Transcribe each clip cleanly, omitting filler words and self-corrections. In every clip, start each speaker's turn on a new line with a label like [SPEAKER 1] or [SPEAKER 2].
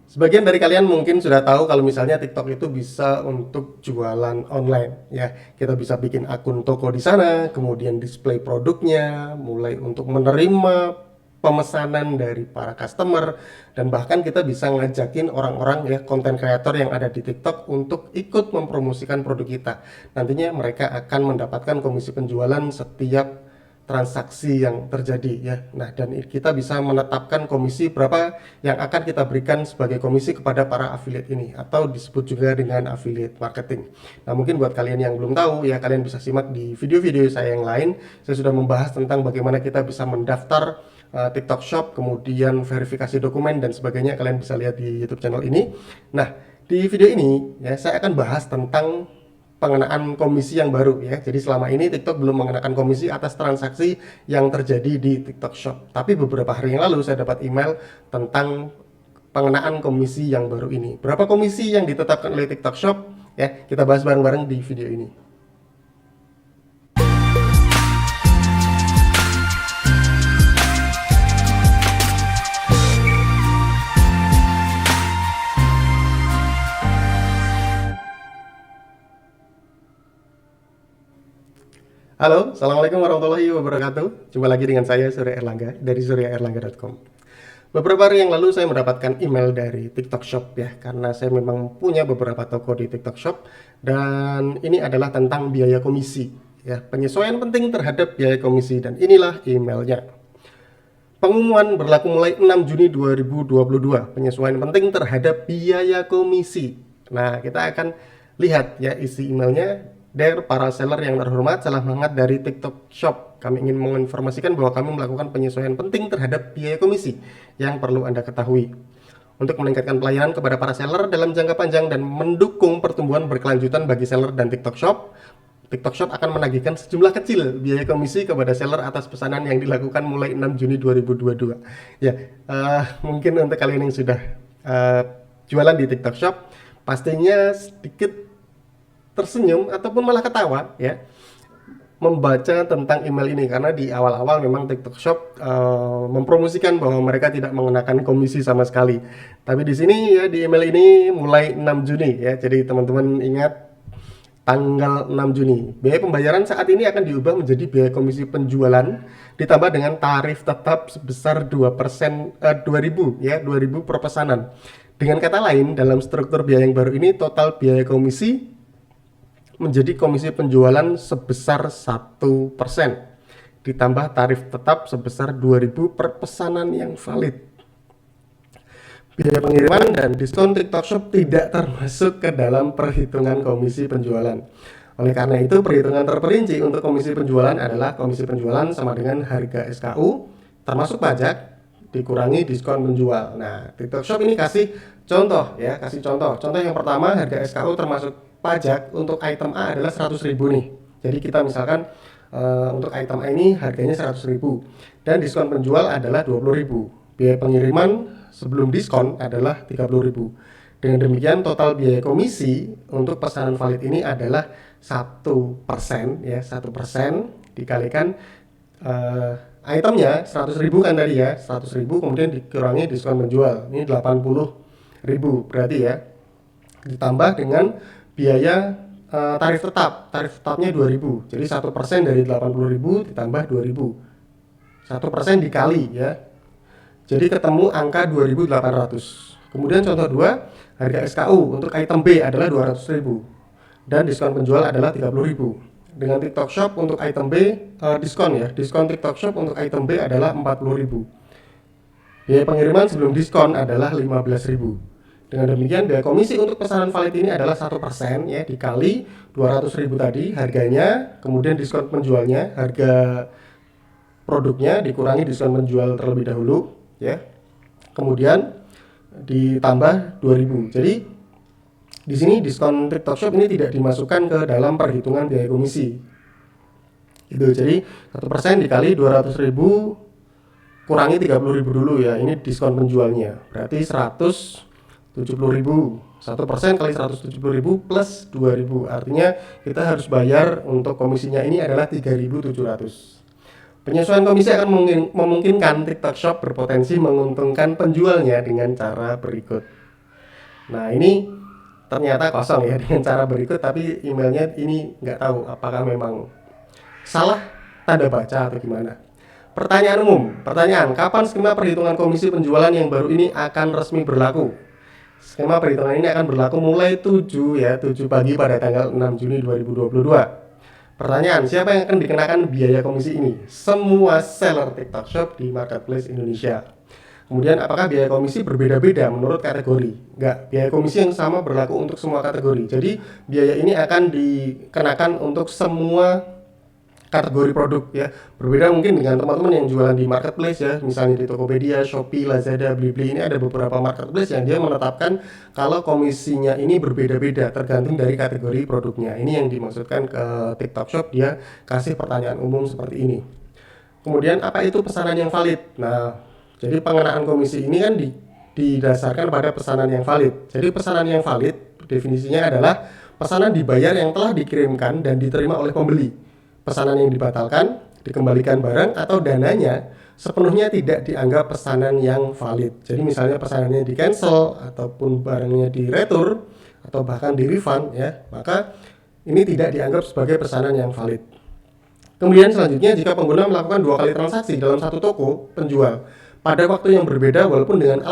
[SPEAKER 1] Sebagian dari kalian mungkin sudah tahu kalau misalnya TikTok itu bisa untuk jualan online ya. Kita bisa bikin akun toko di sana, kemudian display produknya, mulai untuk menerima pemesanan dari para customer, dan bahkan kita bisa ngajakin orang-orang ya, konten kreator yang ada di TikTok untuk ikut mempromosikan produk kita. Nantinya mereka akan mendapatkan komisi penjualan setiap transaksi yang terjadi ya. Nah, dan kita bisa menetapkan komisi berapa yang akan kita berikan sebagai komisi kepada para affiliate ini, atau disebut juga dengan affiliate marketing. Nah, mungkin buat kalian yang belum tahu ya, kalian bisa simak di video-video saya yang lain. Saya sudah membahas tentang bagaimana kita bisa mendaftar TikTok Shop, kemudian verifikasi dokumen dan sebagainya. Kalian bisa lihat di YouTube channel ini. Nah, di video ini ya saya akan bahas tentang pengenaan komisi yang baru ya. Jadi selama ini TikTok belum mengenakan komisi atas transaksi yang terjadi di TikTok Shop. Tapi beberapa hari yang lalu saya dapat email tentang pengenaan komisi yang baru ini. Berapa komisi yang ditetapkan oleh TikTok Shop? Ya, kita bahas bareng-bareng di video ini. Halo, Assalamualaikum warahmatullahi wabarakatuh. Jumpa lagi dengan saya, Surya Erlangga, dari suryaerlangga.com. Beberapa hari yang lalu saya mendapatkan email dari TikTok Shop ya, karena saya memang punya beberapa toko di TikTok Shop, dan ini adalah tentang biaya komisi ya, penyesuaian penting terhadap biaya komisi, dan inilah emailnya. Pengumuman berlaku mulai 6 Juni 2022, penyesuaian penting terhadap biaya komisi. Nah, kita akan lihat ya isi emailnya. Dear para seller yang terhormat, salam hangat dari TikTok Shop. Kami ingin menginformasikan bahwa kami melakukan penyesuaian penting terhadap biaya komisi yang perlu Anda ketahui. Untuk meningkatkan pelayanan kepada para seller dalam jangka panjang dan mendukung pertumbuhan berkelanjutan bagi seller dan TikTok Shop, TikTok Shop akan menagihkan sejumlah kecil biaya komisi kepada seller atas pesanan yang dilakukan mulai 6 Juni 2022. Ya, mungkin untuk kalian yang sudah jualan di TikTok Shop, pastinya sedikit tersenyum ataupun malah ketawa ya membaca tentang email ini, karena di awal-awal memang TikTok Shop mempromosikan bahwa mereka tidak mengenakan komisi sama sekali. Tapi di sini ya, di email ini mulai 6 Juni ya. Jadi teman-teman ingat tanggal 6 Juni. Biaya pembayaran saat ini akan diubah menjadi biaya komisi penjualan ditambah dengan tarif tetap sebesar 2%, 2000 ya, 2000 per pesanan. Dengan kata lain, dalam struktur biaya yang baru ini total biaya komisi menjadi komisi penjualan sebesar 1% ditambah tarif tetap sebesar 2000 per pesanan yang valid. Biaya pengiriman dan diskon TikTok Shop tidak termasuk ke dalam perhitungan komisi penjualan. Oleh karena itu, perhitungan terperinci untuk komisi penjualan adalah komisi penjualan sama dengan harga SKU termasuk pajak dikurangi diskon penjual. Nah, TikTok Shop ini kasih contoh ya, kasih contoh. Contoh yang pertama, harga SKU termasuk pajak untuk item A adalah 100.000 nih. Jadi kita misalkan untuk item A ini harganya 100.000 dan diskon penjual adalah 20.000. Biaya pengiriman sebelum diskon adalah 30.000. Dengan demikian total biaya komisi untuk pesanan valid ini adalah 1% ya, 1% dikalikan itemnya 100.000 kan tadi ya, 100.000 kemudian dikurangi diskon penjual. Ini 80.000 berarti ya. Ditambah dengan biaya tarif tetapnya 2000. Jadi 1% dari 80.000 ditambah 2000. 1% dikali ya. Jadi ketemu angka 2.800. Kemudian contoh 2, harga SKU untuk item B adalah 200.000 dan diskon penjual adalah 30.000. Dengan TikTok Shop untuk item B diskon ya. Diskon TikTok Shop untuk item B adalah 40.000. Biaya pengiriman sebelum diskon adalah 15.000. Dengan demikian biaya komisi untuk pesanan valid ini adalah 1% ya, dikali 200.000 tadi harganya, kemudian diskon penjualnya, harga produknya dikurangi diskon penjual terlebih dahulu ya. Kemudian ditambah 2000. Jadi di sini diskon TikTok Shop ini tidak dimasukkan ke dalam perhitungan biaya komisi. Itu jadi 1% dikali 200.000 kurangi 30.000 dulu ya. Ini diskon penjualnya. Berarti 170.000. 1% kali 170.000 plus 2.000. Artinya kita harus bayar untuk komisinya ini adalah 3.700. Penyesuaian komisi akan memungkinkan TikTok Shop berpotensi menguntungkan penjualnya dengan cara berikut. Nah, ini ternyata kosong ya dengan cara berikut, tapi emailnya ini nggak tahu apakah memang salah tanda baca atau gimana. Pertanyaan umum, kapan skema perhitungan komisi penjualan yang baru ini akan resmi berlaku? Skema perhitungan ini akan berlaku mulai 7 pagi pada tanggal 6 Juni 2022. Pertanyaan, siapa yang akan dikenakan biaya komisi ini? Semua seller TikTok Shop di marketplace Indonesia. Kemudian, apakah biaya komisi berbeda-beda menurut kategori? Enggak, biaya komisi yang sama berlaku untuk semua kategori. Jadi, biaya ini akan dikenakan untuk semua kategori produk ya. Berbeda mungkin dengan teman-teman yang jualan di marketplace ya, misalnya di Tokopedia, Shopee, Lazada, Blibli. Ini ada beberapa marketplace yang dia menetapkan kalau komisinya ini berbeda-beda tergantung dari kategori produknya. Ini yang dimaksudkan ke TikTok Shop, dia kasih pertanyaan umum seperti ini. Kemudian, apa itu pesanan yang valid? Nah, jadi pengenaan komisi ini kan didasarkan pada pesanan yang valid. Jadi pesanan yang valid definisinya adalah pesanan dibayar yang telah dikirimkan dan diterima oleh pembeli. Pesanan yang dibatalkan, dikembalikan barang, atau dananya sepenuhnya tidak dianggap pesanan yang valid. Jadi misalnya pesanannya di cancel ataupun barangnya di retur atau bahkan di refund ya, maka ini tidak dianggap sebagai pesanan yang valid. Kemudian selanjutnya, jika pengguna melakukan 2 kali transaksi dalam satu toko penjual pada waktu yang berbeda walaupun dengan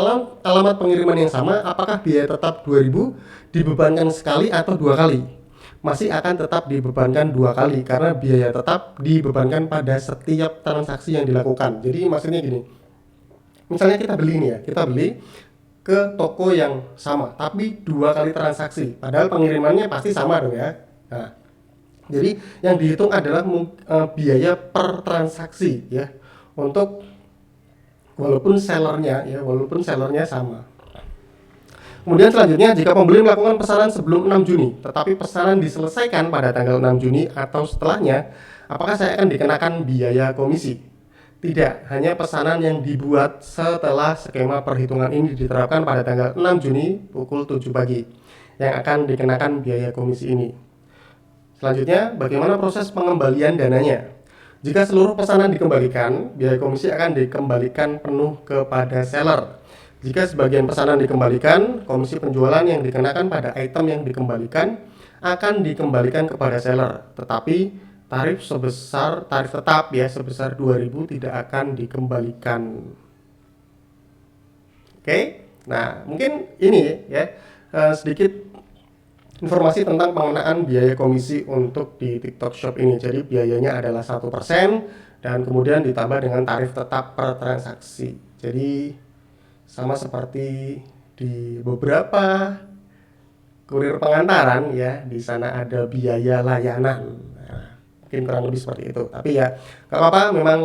[SPEAKER 1] alamat pengiriman yang sama, apakah biaya tetap 2.000 dibebankan sekali atau 2 kali? Masih akan tetap dibebankan 2 kali karena biaya tetap dibebankan pada setiap transaksi yang dilakukan. Jadi maksudnya gini, misalnya kita beli nih ya, kita beli ke toko yang sama tapi 2 kali transaksi, padahal pengirimannya pasti sama dong ya. Nah, jadi yang dihitung adalah biaya per transaksi ya, untuk walaupun sellernya sama. Kemudian selanjutnya, jika pembeli melakukan pesanan sebelum 6 Juni, tetapi pesanan diselesaikan pada tanggal 6 Juni atau setelahnya, apakah saya akan dikenakan biaya komisi? Tidak, hanya pesanan yang dibuat setelah skema perhitungan ini diterapkan pada tanggal 6 Juni pukul 7 pagi yang akan dikenakan biaya komisi ini. Selanjutnya, bagaimana proses pengembalian dananya? Jika seluruh pesanan dikembalikan, biaya komisi akan dikembalikan penuh kepada seller. Jika sebagian pesanan dikembalikan, komisi penjualan yang dikenakan pada item yang dikembalikan akan dikembalikan kepada seller. Tetapi tarif tetap ya sebesar 2.000 tidak akan dikembalikan. Oke, nah mungkin ini ya sedikit informasi tentang pengenaan biaya komisi untuk di TikTok Shop ini. Jadi biayanya adalah 1% dan kemudian ditambah dengan tarif tetap per transaksi. Jadi sama seperti di beberapa kurir pengantaran ya, di sana ada biaya layanan. Nah, mungkin kurang lebih seperti itu. Tapi ya gak apa-apa, memang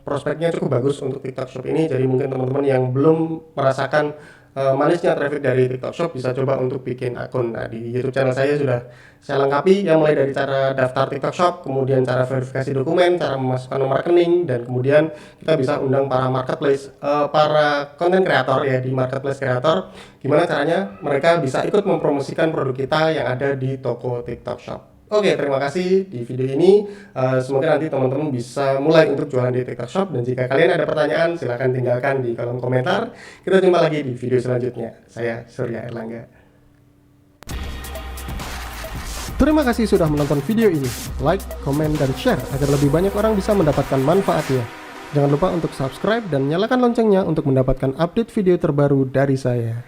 [SPEAKER 1] prospeknya cukup bagus untuk TikTok Shop ini. Jadi mungkin teman-teman yang belum merasakan manisnya traffic dari TikTok Shop bisa coba untuk bikin akun. Nah, di YouTube channel saya sudah saya lengkapi yang mulai dari cara daftar TikTok Shop, kemudian cara verifikasi dokumen, cara memasukkan nomor rekening, dan kemudian kita bisa undang para marketplace, para content creator ya di marketplace creator. Gimana caranya mereka bisa ikut mempromosikan produk kita yang ada di toko TikTok Shop. Oke, terima kasih di video ini. Semoga nanti teman-teman bisa mulai untuk jualan di TikTok Shop. Dan jika kalian ada pertanyaan, silahkan tinggalkan di kolom komentar. Kita jumpa lagi di video selanjutnya. Saya Surya Erlangga. Terima kasih sudah menonton video ini. Like, komen, dan share agar lebih banyak orang bisa mendapatkan manfaatnya. Jangan lupa untuk subscribe dan nyalakan loncengnya untuk mendapatkan update video terbaru dari saya.